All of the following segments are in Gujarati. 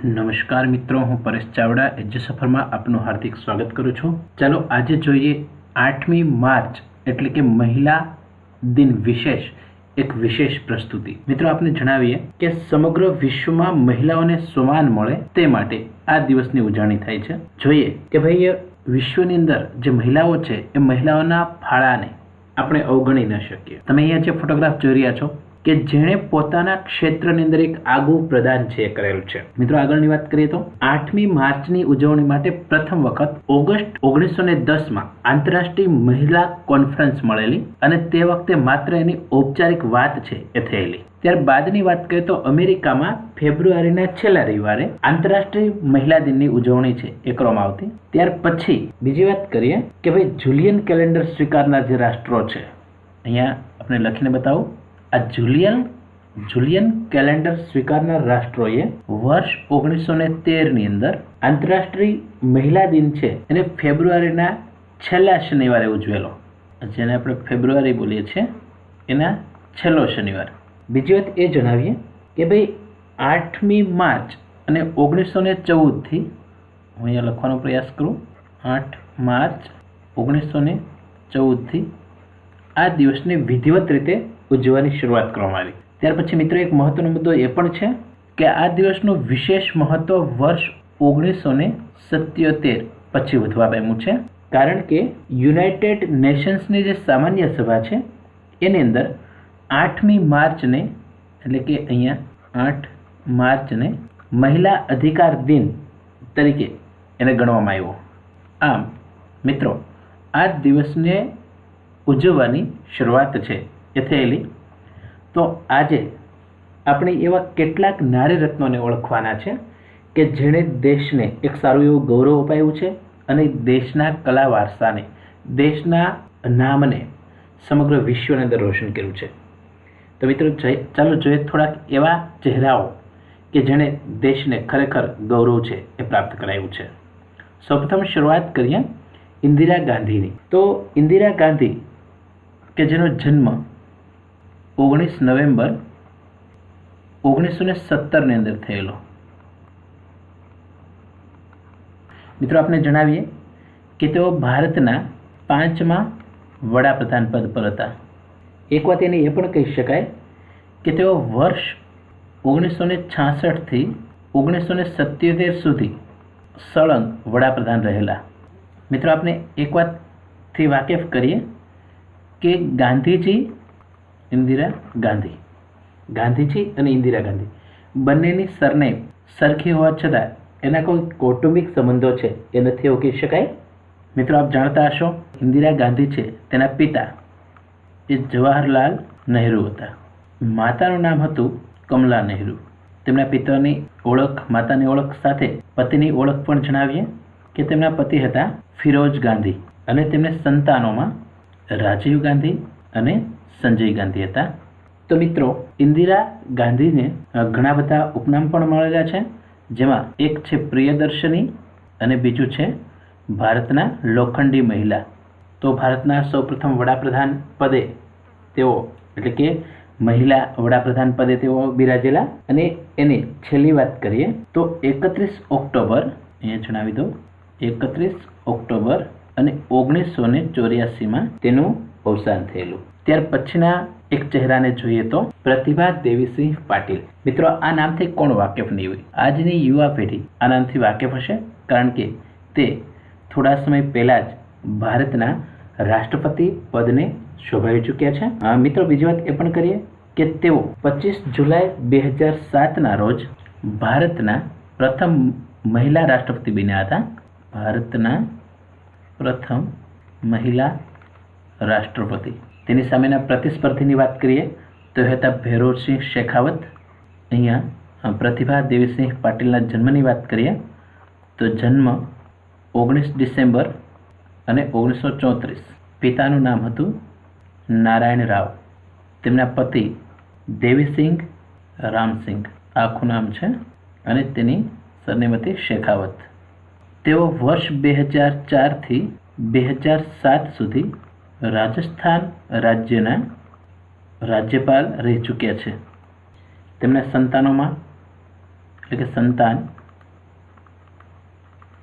નમસ્કાર મિત્રો, હું પરેશ ચાવડા એજ્યુ સફરમાં આપનું હાર્દિક સ્વાગત કરું છું। ચાલો આજે જોઈએ 8મી માર્ચ એટલે કે મહિલા દિન વિશેષ એક વિશેષ પ્રસ્તુતિ। મિત્રો આપને જણાવીએ કે સમગ્ર વિશ્વમાં મહિલાઓને સન્માન મળે તે માટે આ દિવસની ઉજવણી થાય છે। જોઈએ કે ભાઈ વિશ્વની અંદર જે મહિલાઓ છે એ મહિલાઓના ફાળાને આપણે અવગણી ન શકીએ। તમે અહીંયા જે ફોટોગ્રાફ જોઈ રહ્યા છો કે જેણે પોતાના ક્ષેત્રની અંદર એક આગવું પ્રદાન છે કરેલું છે। મિત્રો આગળની વાત કરીએ તો 8મી માર્ચની ઉજવણી માટે પ્રથમ વખત ઓગસ્ટ 1910માં આંતરરાષ્ટ્રીય મહિલા કોન્ફરન્સ મળેલી અને તે વખતે માત્ર એની ઔપચારિક વાત છે એ થયેલી। ત્યારબાદની વાત કરીએ તો અમેરિકામાં ફેબ્રુઆરીના છેલ્લા રવિવારે આંતરરાષ્ટ્રીય મહિલા દિનની ઉજવણી છે એ કરવામાં આવતી। ત્યાર પછી બીજી વાત કરીએ કે ભાઈ જુલિયન કેલેન્ડર સ્વીકારનાર જે રાષ્ટ્રો છે, અહીંયા આપણે લખીને બતાવું, આ જુલિયન કેલેન્ડર સ્વીકારનાર રાષ્ટ્રોએ વર્ષ 1913ની અંદર આંતરરાષ્ટ્રીય મહિલા દિન છે એને ફેબ્રુઆરીના છેલ્લા શનિવારે ઉજવેલો, જેને આપણે ફેબ્રુઆરી બોલીએ છીએ એના છેલ્લો શનિવાર। બીજી વાત એ જણાવીએ કે ભાઈ 8મી માર્ચ અને 1914થી, હું અહીંયા લખવાનો પ્રયાસ કરું, 8 માર્ચ 1914થી આ દિવસને વિધિવત રીતે ઉજવવાની શરૂઆત કરવામાં આવી। ત્યાર પછી મિત્રો એક મહત્વનો મુદ્દો એ પણ છે કે આ દિવસનું વિશેષ મહત્વ વર્ષ 1977 પછી વધવા પામ્યું છે, કારણ કે યુનાઇટેડ નેશન્સની જે સામાન્ય સભા છે એની અંદર 8મી માર્ચને એટલે કે અહીંયા 8 માર્ચને મહિલા અધિકાર દિન તરીકે એને ગણવામાં આવ્યો। આમ મિત્રો આ દિવસને ઉજવવાની શરૂઆત છે એ થયેલી। તો આજે આપણે એવા કેટલાક નારી રત્નોને ઓળખવાના છે કે જેણે દેશને એક સારું એવું ગૌરવ અપાવ્યું છે અને દેશના કલા વારસાને, દેશના નામને સમગ્ર વિશ્વની અંદર રોશન કર્યું છે। તો મિત્રો ચાલો જોઈએ થોડાક એવા ચહેરાઓ કે જેણે દેશને ખરેખર ગૌરવ છે એ પ્રાપ્ત કરાવ્યું છે। સૌપ્રથમ શરૂઆત કરીએ ઇન્દિરા ગાંધીની। તો ઇન્દિરા ગાંધી કે જેનો જન્મ 19 નવેમ્બર 1917ની અંદર થયેલો। મિત્રો આપણે જણાવીએ કે તેઓ ભારતના 5મા વડાપ્રધાન પદ પર હતા। એક વાત એની એ પણ કહી શકાય કે તેઓ વર્ષ 1966થી 1977 સુધી સળંગ વડાપ્રધાન રહેલા। મિત્રો આપણે એક વાતથી વાકેફ કરીએ કે ગાંધીજી અને ઇન્દિરા ગાંધી બંનેની સરનેમ સરખી હોવા છતાં એના કોઈ કૌટુંબિક સંબંધો છે એ નથી એવું કહી શકાય। મિત્રો આપ જાણતા હશો, ઇન્દિરા ગાંધી છે તેના પિતા એ જવાહરલાલ નહેરુ હતા। માતાનું નામ હતું કમલા નહેરુ। તેમના પિતાની ઓળખ, માતાની ઓળખ સાથે પતિની ઓળખ પણ જણાવીએ કે તેમના પતિ હતા ફિરોજ ગાંધી અને તેમને સંતાનોમાં રાજીવ ગાંધી અને સંજય ગાંધી હતા। તો મિત્રો ઇન્દિરા ગાંધીને ઘણા બધા ઉપનામ પણ મળેલા છે, જેમાં એક છે પ્રિયદર્શની અને બીજું છે ભારતના લોખંડી મહિલા। તો ભારતના સૌપ્રથમ વડાપ્રધાન પદે તેઓ એટલે કે મહિલા વડાપ્રધાન પદે તેઓ બિરાજેલા। અને એની છેલ્લી વાત કરીએ તો 31 ઓક્ટોબર, અહીંયા જણાવી દો, 31 ઓક્ટોબર અને 1984માં તેનું અવસાન થયેલું। ત્યાર પછીના એક ચહેરાને જોઈએ તો પ્રતિભા દેવીસિંહ પાટીલ। મિત્રો આ નામથી કોણ વાકેફ નહીં હોય? આજની યુવા પેઢી આ નામથી વાકેફ હશે, કારણ કે તે થોડા સમય પહેલાં જ ભારતના રાષ્ટ્રપતિ પદને શોભાવી ચૂક્યા છે। મિત્રો બીજી વાત એ પણ કરીએ કે તેઓ 25 જુલાઈ 2007ના રોજ ભારતના પ્રથમ મહિલા રાષ્ટ્રપતિ બન્યા હતા। ભારતના પ્રથમ મહિલા રાષ્ટ્રપતિ। તેની સામેના પ્રતિસ્પર્ધીની વાત કરીએ તો હતા ભૈરોવસિંહ શેખાવત। અહીંયા પ્રતિભા દેવીસિંહ પાટીલના જન્મની વાત કરીએ તો જન્મ 19 ડિસેમ્બર અને 1934। પિતાનું નામ હતું નારાયણ રાવ, તેમના પતિ દેવીસિંહ રામસિંહ આખું નામ છે, અને તેની સરનેમ હતી શેખાવત। તેઓ વર્ષ 2004થી 2007 સુધી રાજસ્થાન રાજ્યના રાજ્યપાલ રહી ચૂક્યા છે। તેમના સંતાનોમાં એટલે કે સંતાન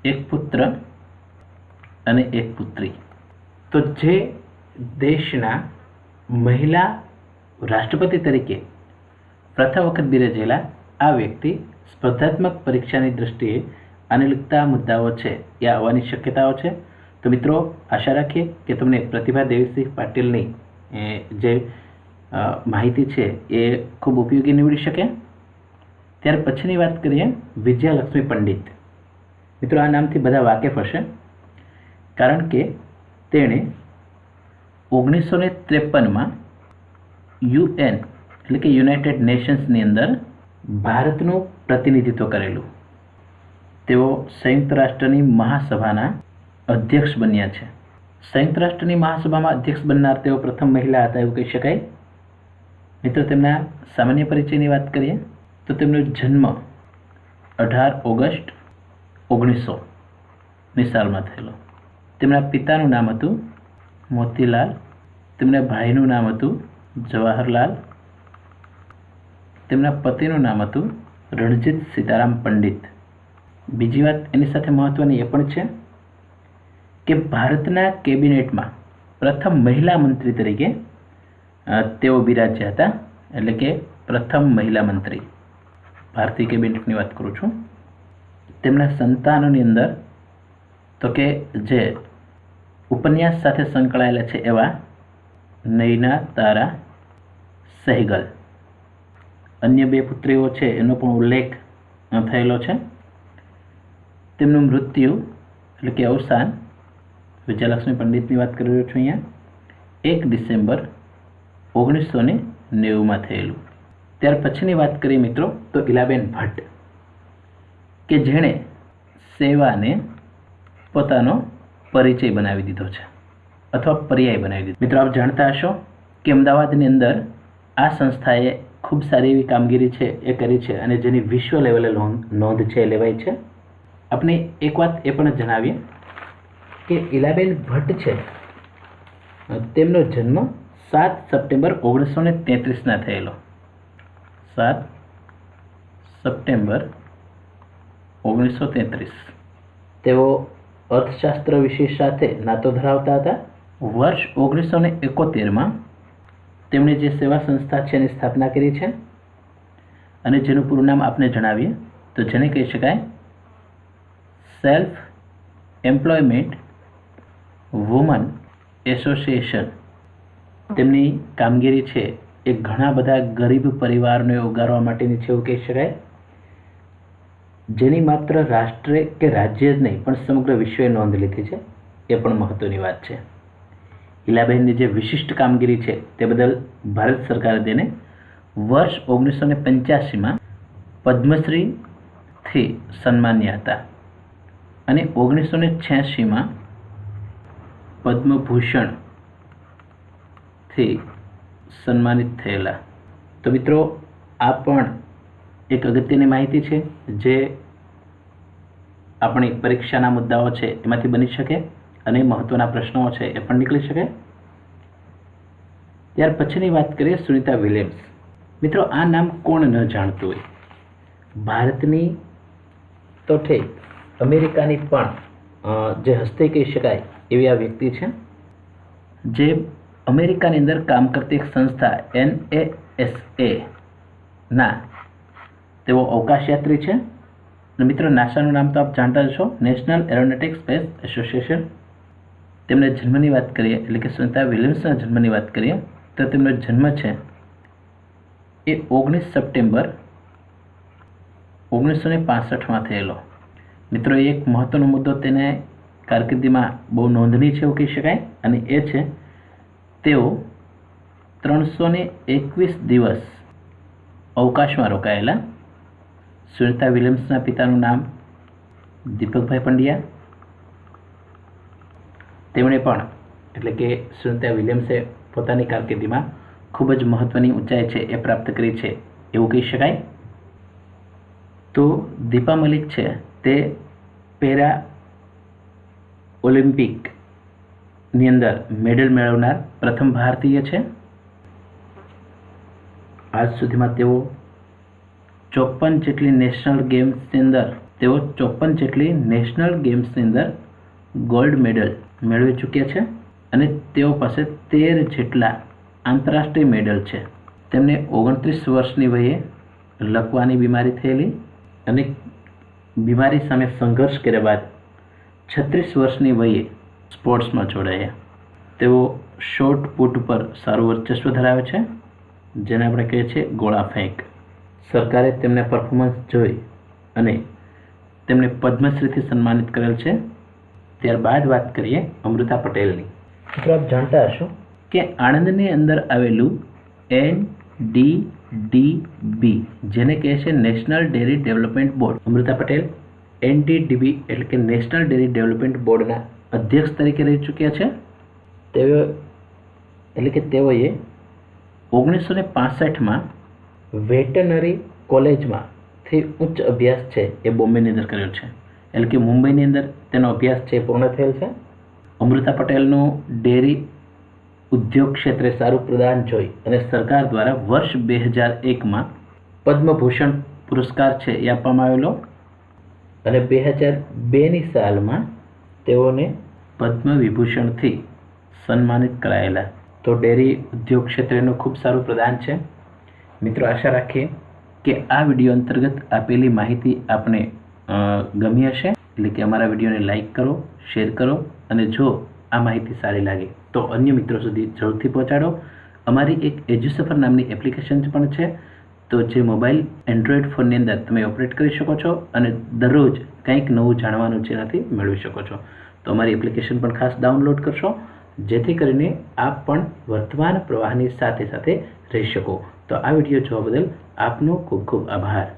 એક પુત્ર અને એક પુત્રી. તો જે દેશના મહિલા રાષ્ટ્રપતિ તરીકે પ્રથમ વખત બિરાજેલા આ વ્યક્તિ સ્પર્ધાત્મક પરીક્ષાની દૃષ્ટિએ આને લગતા મુદ્દાઓ છે એ આવવાની શક્યતાઓ છે. તો મિત્રો, આશા રાખીએ કે તમને પ્રતિભા દેવીસિંહ પાટીલની જે માહિતી છે એ ખૂબ ઉપયોગી નીવડી શકે. ત્યાર પછીની વાત કરીએ વિજયાલક્ષ્મી પંડિત. મિત્રો, આ નામથી બધા વાકેફ હશે, કારણ કે તેણે 1953માં UN એટલે કે યુનાઇટેડ નેશન્સની અંદર ભારતનું પ્રતિનિધિત્વ કરેલું. તેઓ સંયુક્ત રાષ્ટ્રની મહાસભાના અધ્યક્ષ બન્યા છે. સંયુક્ત રાષ્ટ્રની મહાસભામાં અધ્યક્ષ બનનાર તેઓ પ્રથમ મહિલા હતા એવું કહી શકાય. મિત્રો, તેમના સામાન્ય પરિચયની વાત કરીએ તો તેમનો જન્મ 18 ઓગસ્ટ 1900ની સાલમાં થયેલો. તેમના પિતાનું નામ હતું મોતીલાલ, તેમના ભાઈનું નામ હતું જવાહરલાલ, તેમના પતિનું નામ હતું રણજીત સીતારામ પંડિત. બીજી વાત એની સાથે મહત્વની એ પણ છે કે ભારતના કેબિનેટમાં પ્રથમ મહિલા મંત્રી તરીકે તેઓ બિરાજ્યા હતા. એટલે કે પ્રથમ મહિલા મંત્રી, ભારતીય કેબિનેટની વાત કરું છું. તેમના સંતાનોની અંદર તો કે જે ઉપન્યાસ સાથે સંકળાયેલા છે એવા નૈના તારા સહેગલ, અન્ય 2 પુત્રીઓ છે એનો પણ ઉલ્લેખ થયેલો છે. તેમનું મૃત્યુ એટલે કે અવસાન વિજયાલક્ષ્મી પંડિતની વાત કરી રહ્યો છું અહીંયા 1 ડિસેમ્બર 1990માં થયેલું. ત્યાર પછીની વાત કરીએ મિત્રો તો ઇલાબેન ભટ્ટ, કે જેણે સેવાને પોતાનો પરિચય બનાવી દીધો છે અથવા પર્યાય બનાવી દીધો. મિત્રો, આપ જાણતા હશો કે અમદાવાદની અંદર આ સંસ્થાએ ખૂબ સારી એવી કામગીરી છે એ કરી છે અને જેની વિશ્વ લેવલે નોંધ છે લેવાય છે. આપણે એક વાત એ પણ જણાવીએ કે ઇલાબેન ભટ્ટ છે તેમનો જન્મ 7 સપ્ટેમ્બર 1933ના થયેલો. 7 સપ્ટેમ્બર 1933. તેઓ અર્થશાસ્ત્ર વિષય સાથે નાતો ધરાવતા હતા. વર્ષ 1971માં તેમણે જે સેવા સંસ્થા છે એની સ્થાપના કરી છે અને જેનું પૂરું નામ આપને જણાવીએ તો જેને કહી શકાય સેલ્ફ એમ્પ્લોયમેન્ટ વુમન એસોસિએશન. તેમની કામગીરી છે એ ઘણા બધા ગરીબ પરિવારને ઉગારવા માટેની છે એવું કહી શકાય, જેની માત્ર રાષ્ટ્રે કે રાજ્ય જ નહીં પણ સમગ્ર વિશ્વએ નોંધ લીધી છે. એ પણ મહત્વની વાત છે. ઇલાબેનની જે વિશિષ્ટ કામગીરી છે તે બદલ ભારત સરકારે તેને વર્ષ 1985માં પદ્મશ્રીથી સન્માન્યા હતા અને 1986માં પદ્મભૂષણથી સન્માનિત થયેલા. તો મિત્રો, આ પણ એક અગત્યની માહિતી છે જે આપણી પરીક્ષાના મુદ્દાઓ છે એમાંથી બની શકે અને મહત્વના પ્રશ્નો છે એ પણ નીકળી શકે. ત્યાર પછીની વાત કરીએ સુનિતા વિલિયમ્સ. મિત્રો, આ નામ કોણ ન જાણતું હોય. ભારતની તો ઠીક, અમેરિકાની પણ જે હસ્તી કહી શકાય એવી આ વ્યક્તિ છે, જે અમેરિકાની અંદર કામ કરતી એક સંસ્થા NASA ના તેઓ અવકાશયાત્રી છે. મિત્રો, નાસાનું નામ તો આપ જાણતા જ છો, નેશનલ એરોનોટિક સ્પેસ એસોસિએશન. તેમના જન્મની વાત કરીએ એટલે કે સુનિતા વિલિયમ્સના જન્મની વાત કરીએ તો તેમનો જન્મ છે એ 19 સપ્ટેમ્બર 1965માં થયેલો. મિત્રો, એક મહત્વનો મુદ્દો તેને કારકિર્દીમાં બહુ નોંધનીય છે એવું કહી શકાય અને એ છે તેઓ 321 દિવસ અવકાશમાં રોકાયેલા. સુનિતા વિલિયમ્સના પિતાનું નામ દીપકભાઈ પંડ્યા. તેમણે પણ એટલે કે સુનિતા વિલિયમ્સે પોતાની કારકિર્દીમાં ખૂબ જ મહત્વની ઊંચાઈ છે એ પ્રાપ્ત કરી છે એવું કહી શકાય. તો દીપા મલિક છે તે પેરા ઓલિમ્પિકની અંદર મેડલ મેળવનાર પ્રથમ ભારતીય છે. આજ સુધીમાં તેઓ 54 જેટલી નેશનલ ગેમ્સની અંદર તેઓ 54 જેટલી નેશનલ ગેમ્સની અંદર ગોલ્ડ મેડલ મેળવી ચૂક્યા છે અને તેઓ પાસે 13 જેટલા આંતરરાષ્ટ્રીય મેડલ છે. તેમને 29 વર્ષની વયે લકવાની બીમારી થયેલી અને બીમારી સામે સંઘર્ષ કર્યા બાદ 36 વર્ષની વયે સ્પોર્ટ્સમાં જોડાયા. તેઓ શોર્ટ પુટ પર સારું વર્ચસ્વ ધરાવે છે, જેને આપણે કહીએ છીએ ગોળા ફેંક. સરકારે તેમના પરફોર્મન્સ જોઈ અને તેમને પદ્મશ્રીથી સન્માનિત કરેલ છે. ત્યારબાદ વાત કરીએ અમૃતા પટેલની. તો આપ જાણતા હશો કે આણંદની અંદર આવેલું NDDB, જેને કહે છે national dairy development board. Amrita Patel NDDB એટલે કે નેશનલ ડેરી ડેવલપમેન્ટ બોર્ડના અધ્યક્ષ તરીકે રહી ચૂક્યા છે. તેઓએ 1965માં વેટનરી કોલેજમાંથી ઉચ્ચ અભ્યાસ છે એ બોમ્બેની અંદર કર્યો છે, એટલે કે મુંબઈની અંદર તેનો અભ્યાસ છે પૂર્ણ થયેલ છે. અમૃતા પટેલનું ડેરી ઉદ્યોગ ક્ષેત્રે સારું પ્રદાન જોઈ અને સરકાર દ્વારા વર્ષ 2001માં પદ્મભૂષણ પુરસ્કાર છે એ આપવામાં આવેલો અને 2002ની સાલમાં તેઓને પદ્મ વિભૂષણથી સન્માનિત કરાયેલા. તો ડેરી ઉદ્યોગ ક્ષેત્રેનું ખૂબ સારું પ્રદાન છે. મિત્રો, આશા રાખીએ કે આ વિડીયો અંતર્ગત આપેલી માહિતી આપને ગમી હશે. એટલે કે અમારા વિડીયોને લાઈક કરો, શેર કરો અને જો આ માહિતી સારી લાગે તો અન્ય મિત્રો સુધી જરૂરથી પહોંચાડો. અમારી એક એજ્યુસફર નામની એપ્લિકેશન પણ છે, તો જે મોબાઈલ એન્ડ્રોઈડ ફોનની અંદર તમે ઓપરેટ કરી શકો છો અને દરરોજ કંઈક નવું જાણવાનું છે એનાથી મેળવી શકો છો. તો અમારી એપ્લિકેશન પણ ખાસ ડાઉનલોડ કરશો, જેથી કરીને આપ પણ વર્તમાન પ્રવાહની સાથે સાથે રહી શકો. તો આ વિડીયો જોવા બદલ આપનો ખૂબ ખૂબ આભાર.